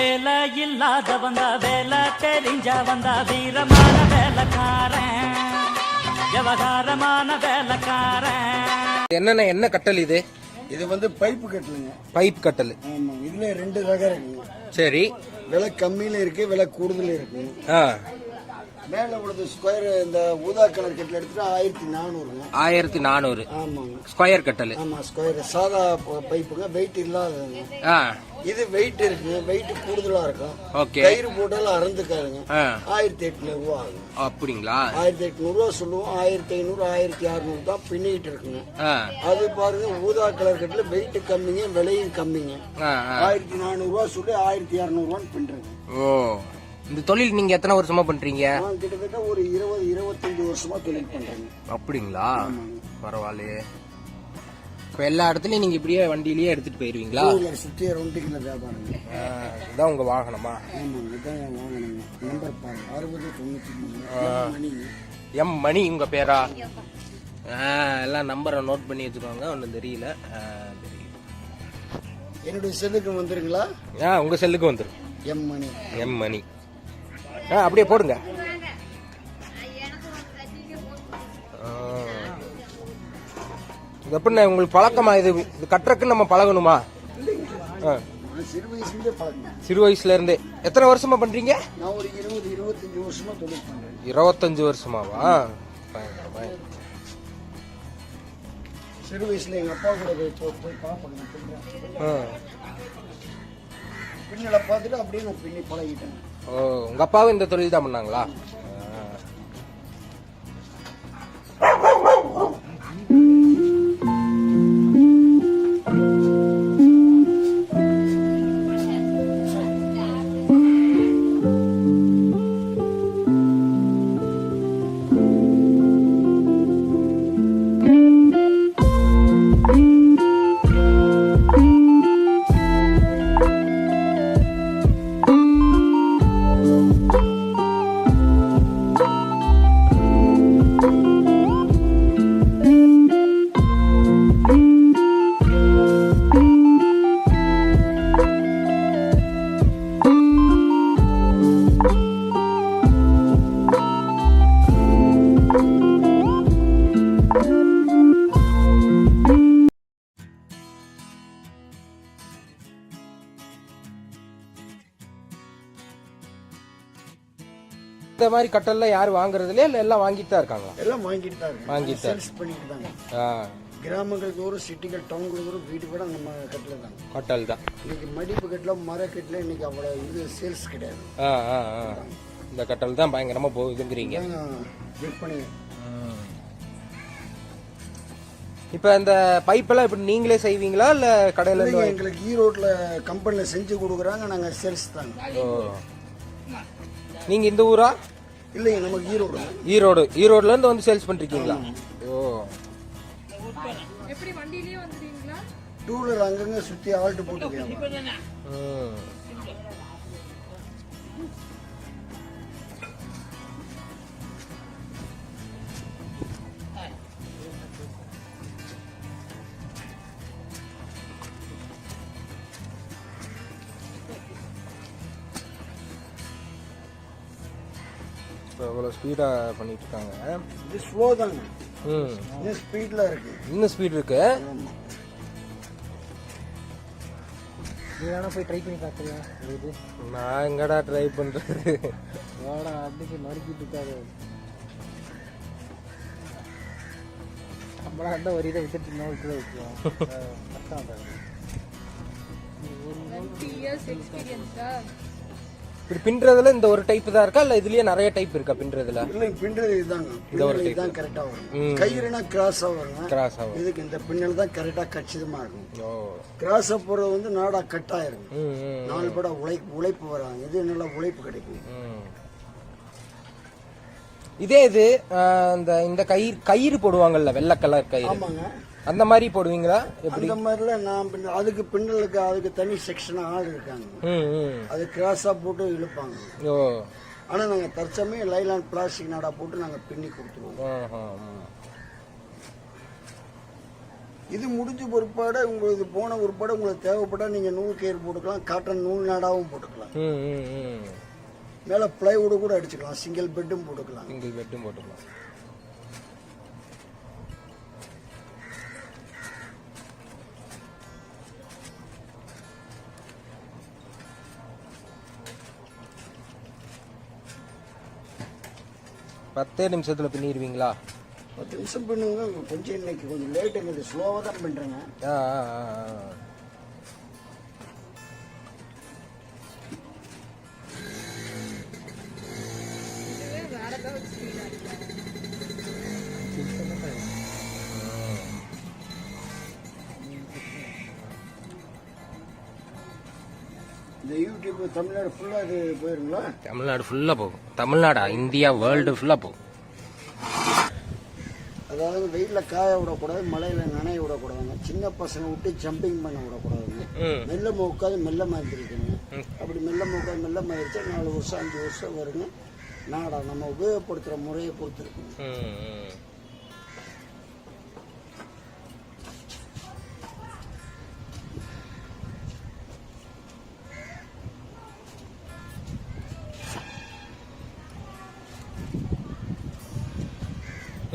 வேலை இல்லாத வந்தா வேலை தெரிஞ்ச வந்தா வீரமான வேலைக்காரன், விவகாரமான வேலைக்காரன். என்ன கட்டல் இது? இது வந்து பைப்பு கட்டலுங்க. பைப் கட்டல். ஆமா, இதுல 2 ரகம் இருக்குங்க. சரி, விலை கம்மியில இருக்கு, விலை கூடுதல இருக்கு. மேல உள்ளது ஸ்கொயர் இந்த ஊதா கலர் கட்டல் எடுத்துட்டு 1400. 1400. ஆமாங்க, ஸ்கொயர் கட்டல். ஆமா, ஸ்கொயர் சாதா பைப்புங்க, வெயிட் இல்லாததுங்க. இது வெயிட் இருக்கு, வெயிட் கூடுதலா இருக்கும். ஓகே, கயிறு போட்டாலும் அறந்துக்காருங்க. 1800 ரூபா ஆகும். அப்படிங்களா? 1800 ரூபா சொல்லுவோம். 1500 1600 தான் பின்னிட்டு இருக்குங்க. அது பாருங்க, ஊதா கலர் கட்டல வெயிட் கம்மிங்க, விலையும் கம்மிங்க. 1400 ரூபா சொல்லி 1200 ரூபான்னு பின்னுறேங்க. ஓ, இந்த தொழில் நீங்க எத்தனை வருஷமா பண்றீங்க? நான் கிட்டத்தட்ட ஒரு 20-25 வருஷமா தொழில் பண்றேங்க. அப்படிங்களா? பரவாயில்லையே. இப்ப எல்லா இடத்துலயும் நீங்க இப்படியே வண்டியிலேயே எடுத்துட்டு போயிருவீங்களா? சுத்தி 2 கிலோ வியாபாரம். இதான் உங்க வாகனமா? ஆமாங்க, இதான் என் வாகனங்க. நம்பர் பாருங்க, 6093 எம் மணி. உங்க பேரா? எல்லாம் நம்பரை நோட் பண்ணி வச்சுக்கோங்க. ஒன்னும் தெரியல. என்னுடைய செல்லுக்கு வந்துருங்களா? உங்க செல்லுக்கு வந்துரும். எம் மணி. அப்படியே போடுங்க. எப்படின்னா உங்களுக்கு பழக்கமா? இது கட்டுறதுக்கு நம்ம பழகணுமா? சிறு வயசுல இருந்தே. எத்தனை வருஷமா பண்றீங்க? நான் ஒரு 20-25 வருஷமா தொழில் பண்றேன். 25 வருஷமாவா? சிறு வயசுல எங்க அப்பா கூட போய் பார்ப்பேன். பின்னலை பார்த்துட்டு அப்படியே நான் பின்னி பழகிட்டேன். ஓ, உங்க அப்பாவும் இந்த தொழில் தான் பண்ணாங்களா? இந்த மாதிரி கட்டல்ல யாரும் வாங்குறது இல்லையா? இல்ல எல்லாம் வாங்கிட்டு தான் இருக்காங்களா? எல்லாம் வாங்கிட்டு தான் இருக்காங்க. வாங்கிட்டு சேல்ஸ் பண்ணிட்டு தாங்க. கிராமங்கள் தோறும், சிட்டிகள், டவுன்கள் தோறும் வீட்டு கூட நம்ம கட்டல தான். கட்டல் தான். இன்னைக்கு மடிப்பு கட்டல, மர கட்டல இன்னைக்கு அவ்வளவு இது சேல்ஸ் கிடையாது. இந்த கட்டல் தான் பயங்கரமா போகுதுங்கிறீங்க. விற்பனை. இப்ப இந்த பைப்பெல்லாம் இப்படி நீங்களே செய்வீங்களா இல்ல கடையில இருந்து? எங்களுக்கு ஈரோட்ல கம்பெனில செஞ்சு கொடுக்குறாங்க, நாங்க சேல்ஸ் தாங்க. நீங்க இந்த ஊரா? இல்லைங்க, நமக்கு ஈரோடுல இருந்து வந்து சேல்ஸ் பண்றீங்களா? ஓ, எப்படி வண்டியிலேயே வந்துறீங்களா? 2 வீலர் அங்கங்க சுத்தி ஆல்ட் போட்டுருக்கீங்க. அவ்வளவு ஸ்பீடா பண்ணிட்டு இருக்காங்க. இது ஸ்லோ தாங்க. இன்னும் ஸ்பீட்ல இருக்கு. இன்னும் ஸ்பீட் இருக்கு. நீ வேணா போய் ட்ரை பண்ணி பாக்குறியா? நான் எங்கடா ட்ரை பண்றது? வாடா, அதுக்கு நறுக்கிட்டு இருக்காரு. நம்மளா அந்த ஒரு இதை விட்டுட்டு நோக்கில வைக்கலாம். அதான் 20 years எக்ஸ்பீரியன்ஸா? இப்படி பின்றதுல இந்த ஒரு டைப் தான் இருக்கா இல்ல இதுலயே நிறைய டைப் இருக்கா பின்றதுல? இல்ல, பின்றது இதுதாங்க. இந்த ஒரு டைப் தான் கரெக்ட்டா வரும். கயிறுனா கிராஸா வரும். கிராஸா வரும். இதுக்கு இந்த பின்னல் தான் கரெக்ட்டா கச்சிதமா இருக்கும். ஓ, கிராஸா போறது வந்து நாடா கட் ஆயிரும். 4 பட உழைப்பு வராங்க. இது நல்லா உழைப்பு கிடைக்கும். இதே இது இந்த கயிறு போடுவாங்கல்ல, வெள்ளை கலர் கயிறு. ஆமாங்க, அந்த மாதிரி போடுவீங்களா? எப்படி? அந்த மாதிரில நான் அதுக்கு பின்னலுக்கு அதுக்கு தனி செக்ஷன் ஆள் இருக்காங்க. அது கிராஸா போட்டு இழுப்பாங்க. ஓ, ஆனா நாங்க தற்சமயம் லைலான் பிளாஸ்டிக் நாடா போட்டு நாங்க பின்னி கொடுத்துருவோம். இது முடிஞ்ச பொறுப்பாடு உங்களுக்கு போன பொறுப்பாடு உங்களுக்கு தேவைப்பட்டா நீங்க நூல் கயிறு போட்டுக்கலாம், காட்டன் நூல் நாடாவும் போட்டுக்கலாம். மேல பிளைவுட் கூட அடிச்சுக்கலாம், சிங்கிள் பெட்டும் போட்டுக்கலாம். பத்தே நிமிஷத்துல பின்னிடுவீங்களா? 10 நிமிஷம் பண்ணுங்க. கொஞ்சம் இன்னைக்கு கொஞ்சம் லேட், எங்களுக்கு ஸ்லோவாக தான் பண்றேங்க. இந்த யூடியூப் தமிழ்நாடு ஃபுல்லா இது போயிருங்களா? தமிழ்நாடு ஃபுல்லா போகும். தமிழ்நாடா, இந்தியா, வேர்ல்டு ஃபுல்லா போகும். அதாவது வெயில்ல காய விடக்கூடாது, மழையில நனைய விடக்கூடாதுங்க. சின்ன பசங்க விட்டு ஜம்பிங் பண்ண விடக்கூடாதுங்க. மெல்ல உட்காந்து மெல்ல மாத்திருக்கீங்க. அப்படி மெல்ல உட்காந்து மெல்ல மாறிச்சா 4 வருஷம் 5 வருஷம் வருங்க. நாடா நம்ம உபயோகப்படுத்துற முறையை பொறுத்து இருக்குங்க.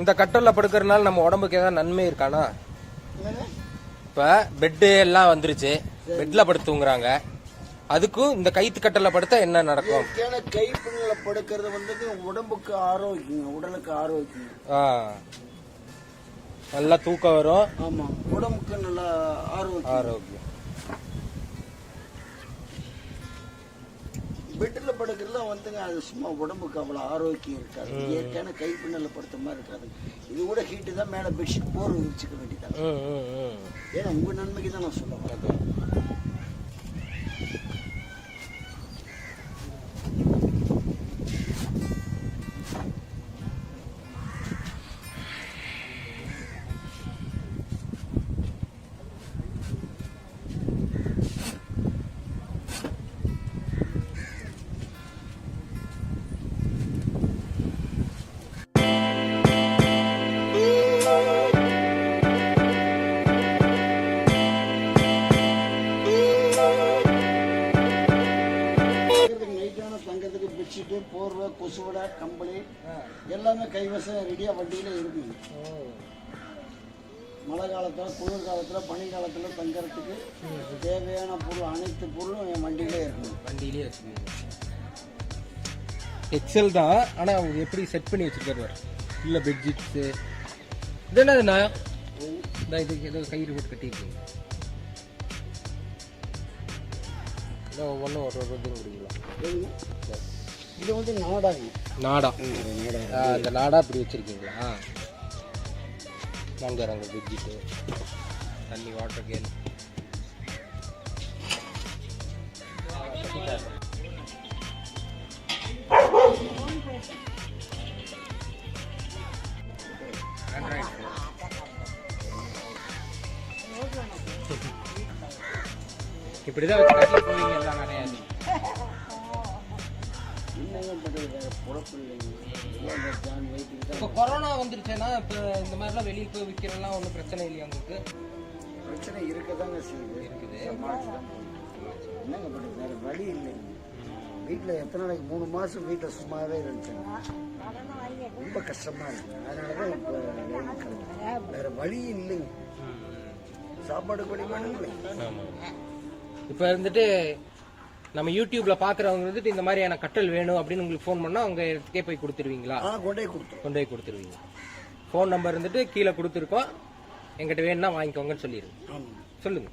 இந்த கட்டல்ல படுக்கிறதுனால நம்ம உடம்புக்கு ஏதாவது நன்மை இருக்கானா? இப்ப பெட்டு எல்லாம் வந்துருச்சு, பெட்ல படுத்து தூங்குறாங்க. அதுக்கும் இந்த கைத்து கட்டல்ல படுத்தா என்ன நடக்கும்? கை பின்னல படுக்கிறது வந்து உடம்புக்கு ஆரோக்கியம், உடலுக்கு ஆரோக்கியம். நல்லா தூக்கம் வரும். ஆமா, உடம்புக்கு நல்லா ஆரோக்கியம். பெட்ல படுக்கிறதுல வந்துங்க அது சும்மா உடம்புக்கு அவ்வளவு ஆரோக்கியம் இருக்காது. இயற்கையான கை பின்னல படுத்த மாதிரி இருக்காது. இது கூட ஹீட்டு தான். மேல பெட்ஷீட் போர் விரிச்சுக்க வேண்டியதான். ஏன்னா உங்க நன்மைக்கு தான் நான் சொல்ல வரேன். பெட்ஷீட்டு, போர்வை, கொசுவடை, கம்பளி எல்லாமே கைவசம் ரெடியா வண்டியில இருக்குங்க. மழை காலத்துல, குளிர் காலத்துல, பனி காலத்துல தங்கறதுக்கு தேவையான பொருள் அனைத்து பொருளும் என் வண்டியிலே இருக்குங்க. வண்டியிலே இருக்கு. எக்ஸல் தான், ஆனா அவங்க எப்படி செட் பண்ணி வச்சிருக்காரு இல்ல பெட்ஷீட்ஸ். இது என்னதுண்ணா? இதுக்கு ஏதோ கயிறு போட்டு கட்டியிருக்கீங்க. ஒவ்வொன்றும் ஒரு கொடுக்கலாம். இது வந்து நாடாங்க. நாடா, இந்த நாடா இப்படி வச்சிருக்கீங்களா? நாங்கள் அங்கே பெட்ஷீட்டு, தண்ணி, வாட்டர் கேன். இப்படிதான் வச்சு கட்டி போவீங்க எல்லாம் நிறையா. இப்போ கொரோனா வந்துருச்சுன்னா இப்போ இந்த மாதிரிலாம் வெளியே போய் விற்கிறலாம் ஒன்றும் பிரச்சனை இல்லையா உங்களுக்கு? பிரச்சனை இருக்கதாங்க இருக்குது. என்னங்க பண்ணுறது, வேறு வழி இல்லைங்க. வீட்டில் எத்தனை நாளைக்கு 3 மாதம் வீட்டில் சும்மாவே இருந்துச்சுங்க. ரொம்ப கஷ்டமாக இருக்குது. அதனால தான் இப்போ வேறு வழி இல்லைங்க. சாப்பாடு வழி வேணுங்களே. இப்போ வந்துட்டு நம்ம யூடியூப்ல பாக்குறவங்க வந்துட்டு இந்த மாதிரியான கட்டல் வேணும் அப்படின்னு உங்களுக்கு ஃபோன் பண்ணா அவங்க இடத்துக்கே போய் கொடுத்துருவீங்களா? கொண்டே கொடுத்துருவீங்க. ஃபோன் நம்பர் வந்துட்டு கீழே கொடுத்துருக்கோம், எங்கிட்ட வேணும்னா வாங்கிக்கோங்கன்னு சொல்லிடுங்க. சொல்லுங்க.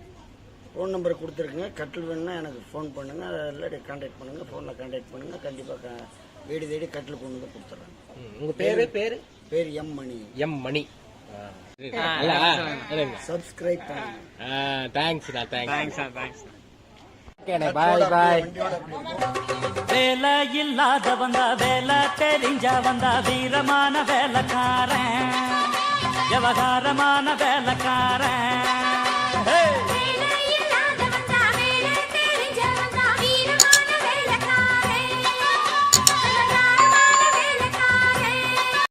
ஃபோன் நம்பர் கொடுத்துருக்குங்க. கட்டில் வேணும்னா எனக்கு ஃபோன் பண்ணுங்க, இல்லாட்டி கான்டாக்ட் பண்ணுங்க. ஃபோனில் கான்டாக்ட் பண்ணுங்க. கண்டிப்பாக வீடு தேடி கட்டில் கொண்டு வந்து கொடுத்துட்றேன். உங்க பேர் எம் மணி. மணி. சப்ஸ்கிரைப் பண்ணுங்க. தேங்க்ஸ். பாய் பாய். வேலை இல்லாத வந்தா வேலை தெரிஞ்சா வந்தா வீரமான வேலைக்காரன், விவகாரமான வேலைக்காரன்.